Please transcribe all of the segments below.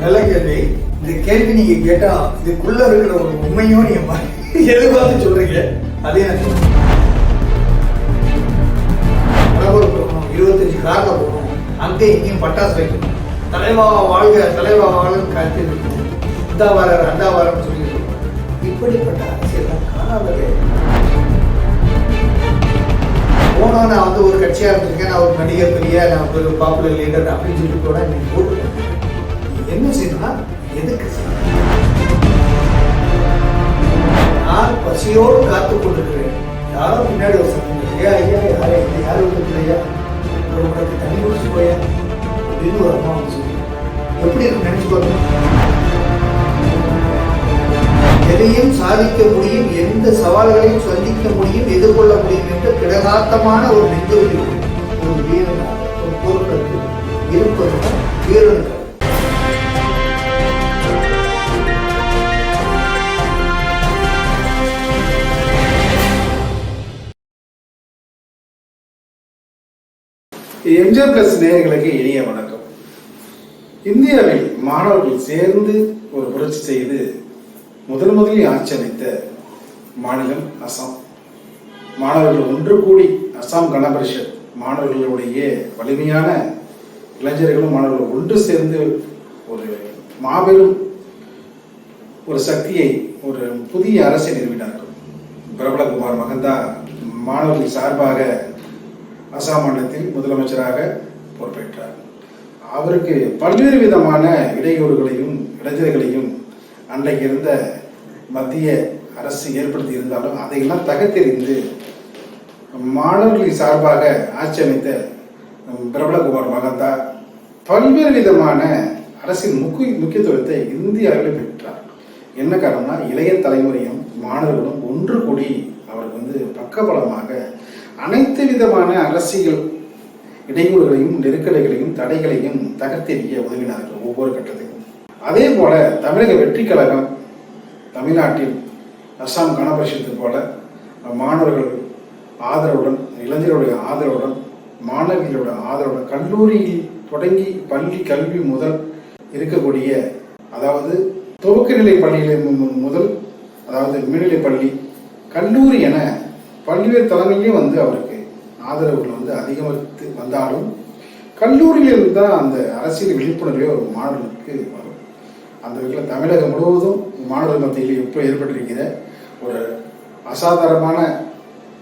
நல்ல கேள்வி. இந்த கேள்வி நீங்க கேட்டா இதுக்குள்ள இருக்கிற ஒரு உண்மையும் நீங்க எதிர்பார்த்து சொல்றீங்க. அதே நான் 25 கார்ல போகணும், அங்கே இங்கேயும் பட்டாசு வைக்கணும், தலைவா வாழ்க தலைவா வாழ்க காத்து இந்த வாரம் அந்த வாரம் சொல்லி இப்படிப்பட்ட அரசியல் காணாமலே போனா. நான் வந்து ஒரு கட்சியா இருந்திருக்கேன், நான் ஒரு நடிகர் பெரிய, நான் ஒரு பாப்புலர் லீடர் அப்படின்னு சொல்லிட்டு கூட நீங்க போட்டு என்ன செய்யணும்னா எதுக்கு நான் பசியோடு காத்து கொண்டிருக்கிறேன். யாரும் பின்னாடி ஒரு சத்தம் ஐயா யாரும் இல்லையா, ஒரு உனக்கு தண்ணி குடிச்சு போயா அப்படின்னு ஒரு அம்மா வந்து சொல்லி எப்படி இருக்கு நினைச்சு பார்க்கணும். எதையும் சாதிக்க முடியும், எந்த சவால்களையும் சந்திக்க முடியும், எதிர்கொள்ள முடியும் என்ற பிரகாத்தமான ஒரு நெஞ்சொலி ஒரு வீரனாக ஒரு போருக்கு இருப்பதுதான் வீரனுக்கு. எம்ஜிஆர் பிளஸ் நேயர்களுக்கு இனிய வணக்கம். இந்தியாவில் மாணவர்கள் சேர்ந்து ஒரு புரட்சி செய்து முதலில் ஆட்சி அமைத்த மாநிலம் அசாம். மாணவர்கள் ஒன்று கூடி அசாம் கணபரிஷத் மாணவர்களுடைய வலிமையான இளைஞர்களும் மாணவர்கள் ஒன்று சேர்ந்து ஒரு மாபெரும் ஒரு சக்தியை, ஒரு புதிய அரசை நிறுவினார்கள். பிரபலகுமார் மகந்தா மாணவர்கள் சார்பாக அசாம் மாநிலத்தில் முதலமைச்சராக பொறுப்பேற்றார். அவருக்கு பல்வேறு விதமான இடையூறுகளையும் இடைஞ்சல்களையும் அன்றைக்கு இருந்த மத்திய அரசு ஏற்படுத்தி இருந்தாலும் அதையெல்லாம் தகர்த்தெறிந்து மாணவர்களின் சார்பாக ஆட்சி அமைத்த பிரபலகுமார் மகந்தா பல்வேறு விதமான அரசின் முக்கியத்துவத்தை இந்தியாவில் பெற்றார். என்ன காரணம்னா, இளைய தலைமுறையும் மாணவர்களும் ஒன்று கூடி அவருக்கு பக்கபலமாக அனைத்து விதமான அரசியல் இடையூறுகளையும் நெருக்கடிகளையும் தடைகளையும் தகர்த்தெறிய உதவினார்கள் ஒவ்வொரு கட்டத்திலும். அதே போல தமிழக வெற்றி கழகம் தமிழ்நாட்டில் அசாம் கணபரிஷத்து போல மாணவர்கள் ஆதரவுடன், இளைஞர்களுடைய ஆதரவுடன், மாணவிகளுடைய ஆதரவுடன் கல்லூரியில் தொடங்கி பள்ளி கல்வி முதல் இருக்கக்கூடிய, அதாவது துவக்கநிலை பள்ளிகளில் முதல், அதாவது மேல்நிலை பள்ளி, கல்லூரி என பல்வேறு தளங்களிலும் அவருக்கு ஆதரவுகள் அதிகரித்து வந்தாலும் கல்லூரியிலிருந்து தான் அந்த அரசியல் விழிப்புணர்வே ஒரு மாணவர்களுக்கு வரும். அந்த வகையில் தமிழகம் முழுவதும் மாணவர்கள் மத்தியில் இப்போ ஏற்பட்டிருக்கிற ஒரு அசாதாரணமான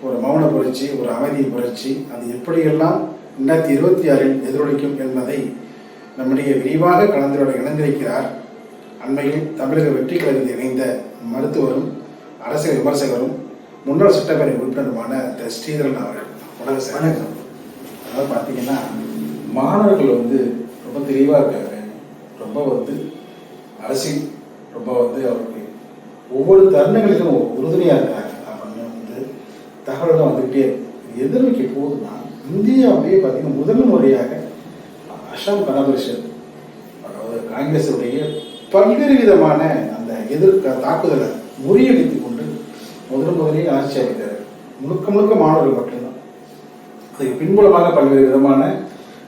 ஒரு மௌன புரட்சி, ஒரு அமைதி புரட்சி, அது எப்படியெல்லாம் 2026 எதிரொலிக்கும் என்பதை நம்முடைய விரிவாக கலந்துரையாட இணைந்திருக்கிறார். அண்மையில் தமிழக வெற்றி கழகத்தில் இணைந்த மருத்துவரும் அரசியல் விமர்சகரும் முன்னாள் சட்டப்பேரவை உறுப்பினருமான திரு ஸ்ரீதரன் அவர்கள். வணக்கம். அதாவது பார்த்தீங்கன்னா, மாணவர்கள் ரொம்ப தெளிவாக இருக்காங்க, ரொம்ப அரசியல் ரொம்ப அவருக்கு ஒவ்வொரு தருணங்களுக்கும் உறுதுணையாக இருக்காங்க அப்படின்னு தகவல்கள் வந்துகிட்டே எதிர்நோக்கி போகுதுன்னா, இந்தியாவிலேயே பார்த்தீங்கன்னா முதல் முறையாக அசாம் கணபரிஷத், அதாவது காங்கிரஸுடைய பல்வேறு விதமான அந்த தாக்குதலை முறியடித்துக் கொண்டு முதலில் ஆட்சி அமைத்தார். முழுக்க மாணவர்கள் மட்டும்தான். அதுக்கு பின்புலமாக பல்வேறு விதமான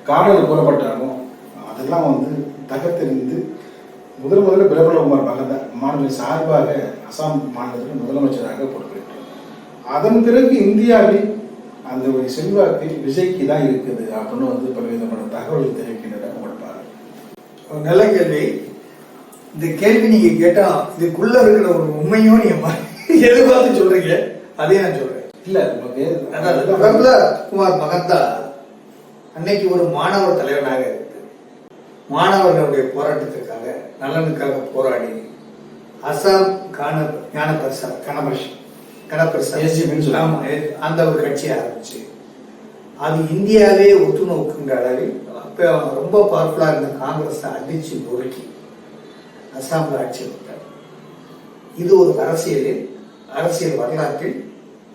காரணங்கள் கூறப்பட்டாலும் அதெல்லாம் தகர்த்தெறிந்து முதல்ல பிரபலகுமார் மகந்தா மாணவர்கள் சார்பாக அசாம் மாநிலத்தில் முதலமைச்சராக பொறுப்பேற்றார். அதன் பிறகு இந்தியாவில் அந்த ஒரு செல்வாக்கு விஜய்க்கு தான் இருக்குது அப்படின்னு பல்வேறு தகவல்கள் தெரிவிக்கின்றன. உங்கள் நல்ல கேள்வி. இந்த கேள்வி நீங்க கேட்டா இதுக்குள்ள இருக்கிற ஒரு உண்மையும் நீங்க எதிர்பார்த்து சொல்றீங்க. அதே நான் சொல்றேன். இல்ல, பிரபலகுமார் மகந்தா அன்னைக்கு ஒரு மாணவர் தலைவனாக இருக்கு. மாணவர்களுடைய போராட்டத்திற்காக, நலனுக்காக போராடி அசாம் கணபரிஷத் அந்த ஒரு கட்சி ஆரம்பிச்சு அது இந்தியாவே உற்று நோக்குங்கிற அளவில் அப்ப ரொம்ப பவர்ஃபுல்லா இருந்த காங்கிரஸ் அடிச்சு நொறுக்கி அசாம்ல ஆட்சி வைத்தார். இது ஒரு அரசியல் வரலாற்றில்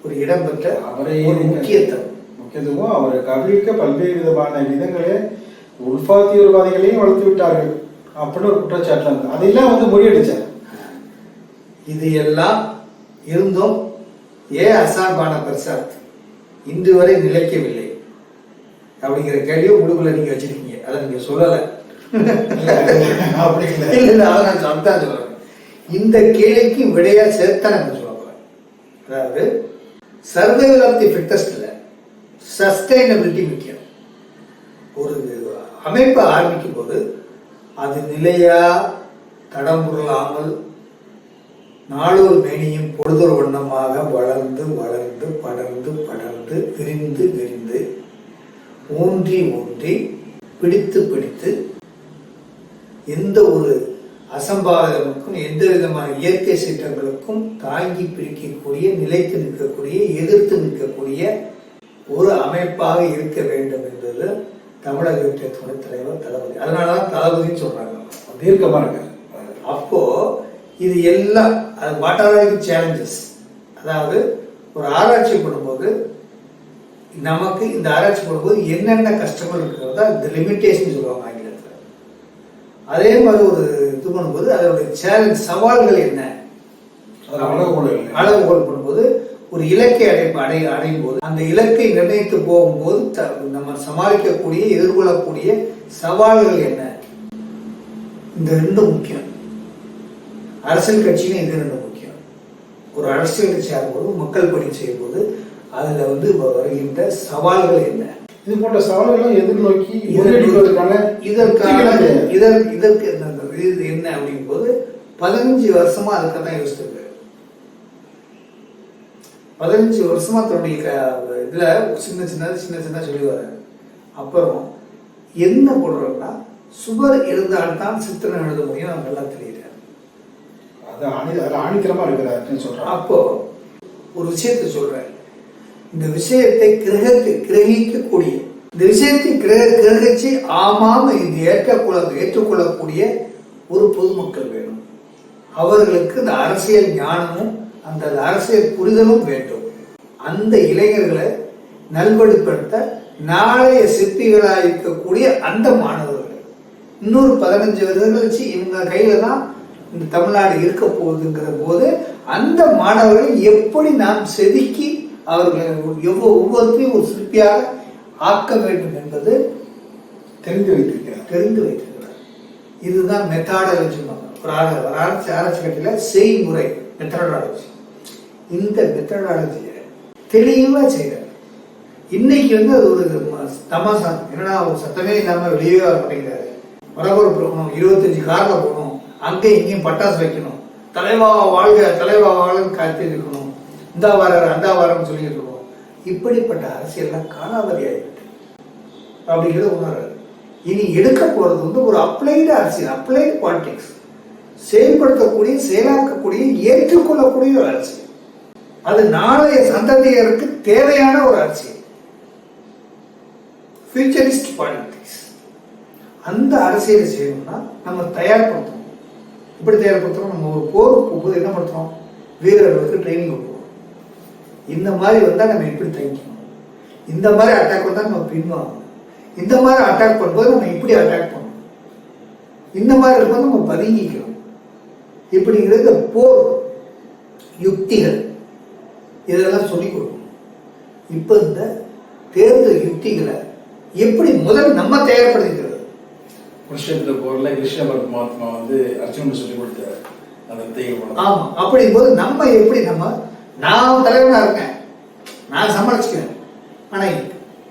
ஒரு இடம்பெற்ற ஒரு முக்கியத்துவம். அவரை கவிழ்க்க பல்வேறு விதமான விதங்களே உள்பாத்தியவாதிகளையும் வளர்த்து விட்டார்கள் அப்படின்னு ஒரு குற்றச்சாட்டு அதெல்லாம் முறியடிச்சார். இது எல்லாம் இருந்தும் ஏன் அசாம் கணபரிஷத் இன்று வரை நிலைக்கவில்லை அப்படிங்கிற கேள்வியை உங்களுக்குள்ள நீங்க வச்சிருக்கீங்க. அதை நீங்க சொல்லல. அப்படி இல்லை. இல்ல அதை நான் சொல்லிதான் சொல்றேன். இந்த கேள்விக்கு விடையா சேர்த்தான் நம்ம சொல்ல போறேன். அதாவது சர்வைவல் ஆஃப் தி ஃபிட்டஸ்ட்ல சஸ்டைனபிலிட்டி முக்கியம். ஒரு அமைப்பை ஆரம்பிக்கும் போது அது நிலையா தடம் புரளாமல் நாளொரு மேனியும் பொழுதொரு வண்ணமாக வளர்ந்து வளர்ந்து படர்ந்து படர்ந்து விரிந்து விரிந்து ஊன்றி ஊன்றி பிடித்து பிடித்து எந்த ஒரு அசம்பாவிதமுக்கும் எந்த விதமான இயற்கை சீற்றங்களுக்கும் தாங்கி பிடிக்கக்கூடிய, நிலைத்து நிற்கக்கூடிய, எதிர்த்து நிற்கக்கூடிய ஒரு அமைப்பாக இருக்க வேண்டும் என்பது தமிழகத்தை துணைத் தலைவர் தளபதி. அதனாலதான் தளபதினு சொல்றாங்க, தீர்க்கமா இருக்காரு. அப்போ இது எல்லாம் வாட் ஆர் சேலஞ்சஸ். அதாவது ஒரு ஆராய்ச்சி பண்ணும்போது நமக்கு இந்த ஆராய்ச்சி பண்ணும்போது என்னென்ன கஷ்டங்கள் இருக்கிறதா இந்த லிமிட்டேஷன் சொல்லுவாங்க ஆங்கிலத்தில். அதே மாதிரி ஒரு இது பண்ணும்போது அதோடைய சேலஞ்ச் சவால்கள் என்ன, அளவுகோல் பண்ணும்போது ஒரு இலக்கை அடையும் போது அந்த இலக்கை நிர்ணயித்து போகும்போது நம்ம சமாளிக்கக்கூடிய எதிர்கொள்ளக்கூடிய சவால்கள் என்ன, இந்த ரெண்டும் முக்கியம். அரசியல் கட்சின்னு இது ரெண்டு முக்கியம். ஒரு அரசியல் கட்சி ஆகும்போது மக்கள் பணி செய்யும் போது அதுல வருகின்ற சவால்கள் என்ன, இது போன்ற சவால்களை எதிர்நோக்கி இதற்கு என்ன அப்படிங்கும் போது 15 வருஷமா அதுக்காக யோசிச்சிருக்காரு. 15 வருஷமா தன்னுடைய இதுல சின்ன சின்ன சொல்லி வர. அப்புறம் என்ன போடுறோம்னா சுவர் இருந்தால்தான் சித்திரம் எழுத முடியும், நல்லா தெரியுது. ஆணித்தரமா இருக்கிறாருன்னு சொல்றாரு. அப்போ ஒரு விஷயத்தை சொல்றேன், இந்த விஷயத்தை கிரகிக்கக்கூடிய, இந்த விஷயத்தை கிரகிச்சு ஆமாம் இது ஏற்றுக்கொள்ளக்கூடிய ஒரு பொதுமக்கள் வேணும். அவர்களுக்கு இந்த அரசியல் ஞானமும் அந்த அரசியல் புரிதலும் வேண்டும். அந்த இளைஞர்களை நல்வழிப்படுத்த நாளைய சிற்பிகளாக இருக்கக்கூடிய அந்த மாணவர்கள் இன்னொரு 15 வருடங்கள் கழிச்சு இவங்க கையில தான் இந்த தமிழ்நாடு இருக்க போகுதுங்கிற போது அந்த மாணவர்களை எப்படி நாம் செதுக்கி அவர்களை ஒவ்வொருத்தையும் ஒரு சிற்பியாக ஆக்க வேண்டும் என்பது தெரிந்து வைத்திருக்கிறார். இதுதான் மெத்தடாலஜி. ஒரு ஆராய்ச்சி கட்டில செய்முறை மெத்தடாலஜி. இந்த மெத்தடாலஜியை தெளிவா செய்யறாரு. இன்னைக்கு அது ஒரு தமாசா, என்னன்னா ஒரு சத்தமே இல்லாம வெளியே வர மாட்டேங்கிறாரு. பரபரப்பு இருக்கணும், 25 கார்ல போகணும், அங்கேயும் இங்கேயும் பட்டாசு வைக்கணும், தலைவா வாழ்க தலைவா வாழ்க காத்து இருக்கணும், இந்த வாரம் அந்த வாரம் சொல்லிட்டு இருக்கோம். இப்படிப்பட்ட அரசியல் காலாவதி ஆகிவிட்டு அப்படிங்கிறத உணர்றாரு. இனி எடுக்க போறது ஒரு அப்ளைடு அரசியல், அப்ளைடு பாலிடிக்ஸ், செயல்படுத்தக்கூடிய, செயலாக்கக்கூடிய, ஏற்றுக்கொள்ளக்கூடிய ஒரு அரசியல். அது நாளைய சந்ததியருக்கு தேவையான ஒரு அரசியல், ஃபியூச்சரிஸ்ட் பாலிடிக்ஸ். அந்த அரசியலை செய்யணும்னா நம்ம தயார்படுத்தணும். இப்படி தயார்படுத்துறோம், நம்ம ஒரு போருக்கு போகும்போது என்ன படுத்துறோம், வீரர்களுக்கு ட்ரைனிங் கொடுப்போம். இந்த மாதிரி வந்தா நம்ம எப்படி தங்கிக்கணும், இந்த மாதிரி அட்டாக் வந்தா நம்ம பின்வாங்கணும், இந்த மாதிரி அட்டாக் பண்ணும்போது நம்ம இப்படி அட்டாக் பண்ணணும், இந்த மாதிரி இருக்கும்போது நம்ம பதுங்கிக்கணும். இப்படிங்கிறது போர் யுக்திகள் இதெல்லாம் சொல்லிக் கொடுக்கணும். இப்ப இந்த தேர்தல் யுக்திகளை எப்படி முதல் நம்ம தயார்படுத்திக்கிறது. குருஷேத்திர போர்ல கிருஷ்ண பரமாத்மா அர்ஜுனன் சொல்லி கொடுத்தாரு அந்த வித்தைகள். ஆமா, அப்படிங்கும் போது நம்ம எப்படி நான் தலைவனா இருக்கேன், நான் சமாளிச்சுக்கிறேன். ஆனா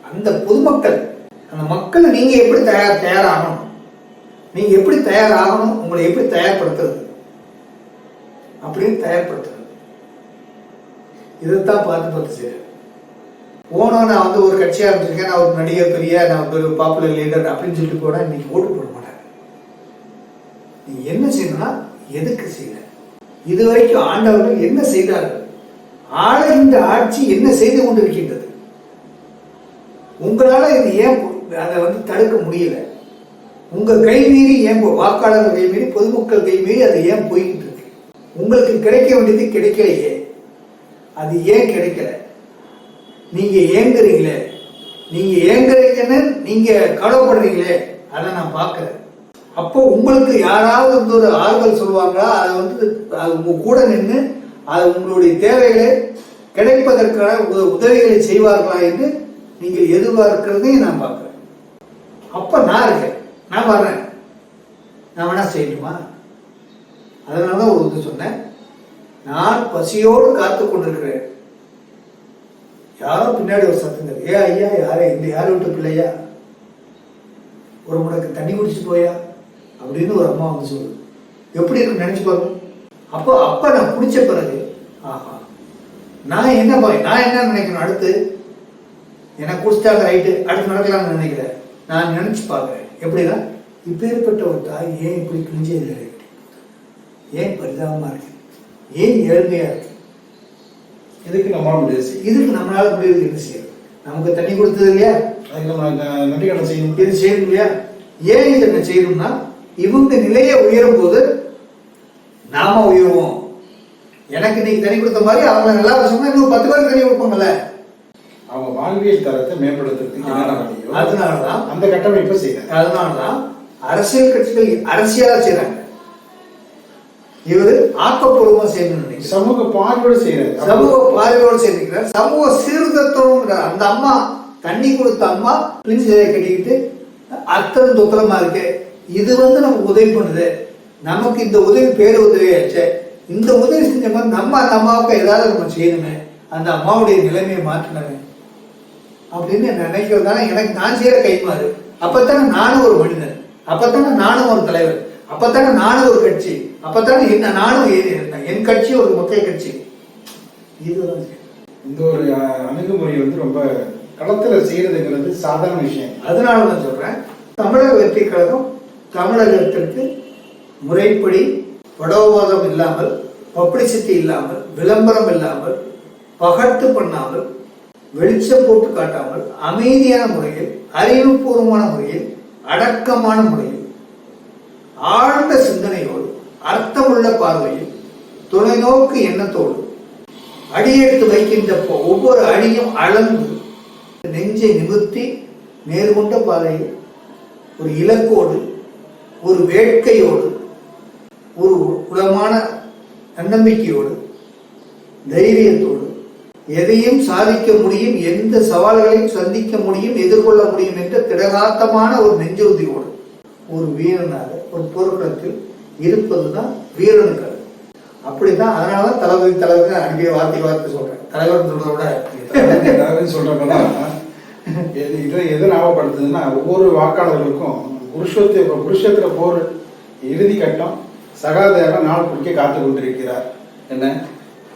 அந்த பொதுமக்கள், அந்த மக்களை நீங்க எப்படி தயாராகணும், நீங்க எப்படி தயாராகணும், உங்களை எப்படி தயார்படுத்துறது அப்படின்னு தயார்படுத்துறது. இதைத்தான் பார்த்து செய்ய போனோம். நான் ஒரு கட்சியா இருந்திருக்கேன், நான் ஒரு நடிகர், பெரிய நான் ஒரு பாப்புலர் லீடர் அப்படின்னு சொல்லிட்டு போனா இன்னைக்கு ஓட்டு போட மாட்டேன். நீ என்ன செய்யணும்னா எதுக்கு செய்யல, இதுவரைக்கும் ஆண்டவர்கள் என்ன செய்தார்கள், ஆளுகின்ற ஆட்சி என்ன செய்து கொண்டிருக்கின்றது, உங்களால இது ஏன் அதை தடுக்க முடியல, உங்க கை மீறி ஏன் வாக்காளர்கள் கை மீறி, பொதுமக்கள் கை மீறி அது ஏன் போய்கிட்டு இருக்கு, உங்களுக்கு கிடைக்க வேண்டியது கிடைக்கலையே, அது ஏன் கிடைக்கல, நீங்க ஏங்குறீங்களே, நீங்க ஏங்குறீங்கன்னு நீங்க கவலைப்படுறீங்களே, அதை நான் பார்க்கிறேன். அப்போ உங்களுக்கு யாராவது ஒரு ஆறுதல் சொல்லுவாங்களா, அதை உங்க கூட நின்று அது உங்களுடைய தேவைகளை கிடைப்பதற்கான உதவிகளை செய்வார்களா என்று நீங்கள் எதிர்பார்க்கிறதையும் நான் பார்க்கிறேன். அப்ப நான் இருக்கேன், நான் வர்றேன், நான் வேணா செய்யணுமா? அதனாலதான் ஒரு இது சொன்னேன், நான் பசியோடு காத்து கொண்டிருக்கிறேன். யாரோ பின்னாடி ஒரு சத்தங்கள், ஏ ஐயா யாரே இந்த யாரை விட்டு பிள்ளையா, ஒரு முடக்கு தண்ணி குடிச்சிட்டு போயா அப்படின்னு ஒரு அம்மா வந்து சொல்லுது. எப்படி இருக்கு நினைச்சு பாருங்க. அப்ப நான் குடிச்ச பிறகு ஆஹா, நான் என்ன நினைக்கணும், அடுத்து எனக்கு குடிச்சிட்டாங்க ரைட்டு, அடுத்து நடக்கலாம்னு நினைக்கிறேன். நான் நினைச்சு பார்க்கிறேன் எப்படின்னா, இப்பேற்பட்ட ஒரு தாய் ஏன் இப்படி கிழிஞ்சே இல்லை, ஏன் பரிதாபமா இருக்கு, ஏன் ஏழ்மையா இருக்கு, இதுக்கு நம்மளால முடியாது. இதுக்கு நம்மளால முடியாது. என்ன செய்யறது? நமக்கு தண்ணி கொடுத்தது இல்லையா, அதுக்கு நம்ம நன்றி கடன் செய்யணும். இது செய்யணும் இல்லையா? ஏன் இது என்ன செய்யணும்னா, இவங்க நிலையை உயரும் போது நாம உயருவோம். எனக்கு இன்னைக்கு தண்ணி கொடுத்த மாதிரி அவங்க நல்லா சொன்னா இன்னும் 10 பேருக்கு தண்ணி கொடுப்பாங்கல்ல. அவங்க வாழ்வியல் தரத்தை மேம்படுத்துறதுக்கு அதனாலதான் அந்த கட்டமைப்பை செய்யறாங்க. அதனாலதான் அரசியல் கட்சிகள் அரசியலா செய்யறாங்க. இவரு ஆக்கப்பூர்வமா செய்யணும், சமூக பார்வையோடு செய்யறாரு, சமூக பார்வையோடு செய்திருக்கிறார், சமூக சீர்திருத்தம். அந்த அம்மா தண்ணி கொடுத்த அம்மா பிரிஞ்சு கட்டிக்கிட்டு அத்தனை துக்கலமா இருக்கு. இது நமக்கு உதவி பண்ணுது, நமக்கு இந்த உதவி பேரு உதவியாச்சு. இந்த உதவி செஞ்ச மாதிரி நம்ம அந்த அம்மாவுக்கு ஏதாவது நம்ம செய்யணுமே, அந்த அம்மாவுடைய நிலைமையை மாற்றணுமே அப்படின்னு நினைக்கிறதுனால எனக்கு நான் செய்யற கைமாறு. அப்பத்தானே நானும் ஒரு மனிதன், அப்பத்தானே நானும் ஒரு தலைவர், அப்பத்தானே நானும் ஒரு கட்சி, அப்பத்தானே என்ன நானும் என் கட்சி ஒரு மக்கள் கட்சி. இதுதான் இந்த ஒரு அணுகுமுறை ரொம்ப களத்துல செய்யறதுங்கிறது சாதாரண விஷயம். அதனால நான் சொல்றேன், தமிழக வெற்றி கழகம் தமிழகத்திற்கு முறைப்படி படோவாதம் இல்லாமல், பப்ளிசிட்டி இல்லாமல், விளம்பரம் இல்லாமல், பகட்டு பண்ணாமல், வெளிச்சம் போட்டு காட்டாமல், அமைதியான முறையில், அறிவுபூர்வமான முறையில், அடக்கமான முறையில், ஆழ்ந்த சிந்தனையோடு, அர்த்தமுள்ள பார்வையில், தொலைநோக்கு எண்ணத்தோடு அடியெடுத்து வைக்கின்ற ஒவ்வொரு அடியும் அளந்து நெஞ்சை நிமிர்த்தி நேர்கொண்ட பாதையில் ஒரு இலக்கோடு, ஒரு வேட்கையோடு, ஒரு உளமான தன்னம்பிக்கையோடு, தைரியத்தோடு எதையும் சாதிக்க முடியும், எந்த சவால்களையும் சந்திக்க முடியும், எதிர்கொள்ள முடியும் என்ற திடகாத்தமான ஒரு நெஞ்சுறுதியோடு ஒரு வீரனாக ஒரு போர்க்களத்தில் இருப்பதுதான் வீரனுக்கு. அப்படிதான். அதனாலதான் தலைவர் அடிக்கடி வார்த்தை சொல்றேன். தலைவர் சொல்றத சொல்றப்பதான் இதை எது ஞாபகப்படுத்துதுன்னா, ஒவ்வொரு வாக்காளர்களுக்கும் குருஷேத்திர போர் இறுதி கட்டம் சகாதேவ நாள் குடிக்க காத்து கொண்டிருக்கிறார். என்ன,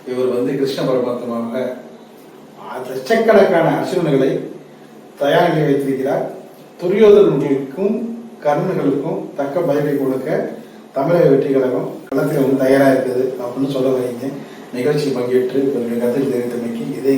இவர் கிருஷ்ண பரமாத்மாவாக லட்சக்கணக்கான அர்ஜுனர்களை தயார் நிலை வைத்திருக்கிறார். துரியோதனர்களுக்கும் கர்ணர்களுக்கும் தக்க பதிலை கொடுக்க தமிழக வெற்றி கழகம் களத்தில் தயாரா இருக்குது அப்படின்னு சொல்ல வரீங்க. நிகழ்ச்சி பங்கேற்று கருத்து தெரிவித்தமைக்கு இதே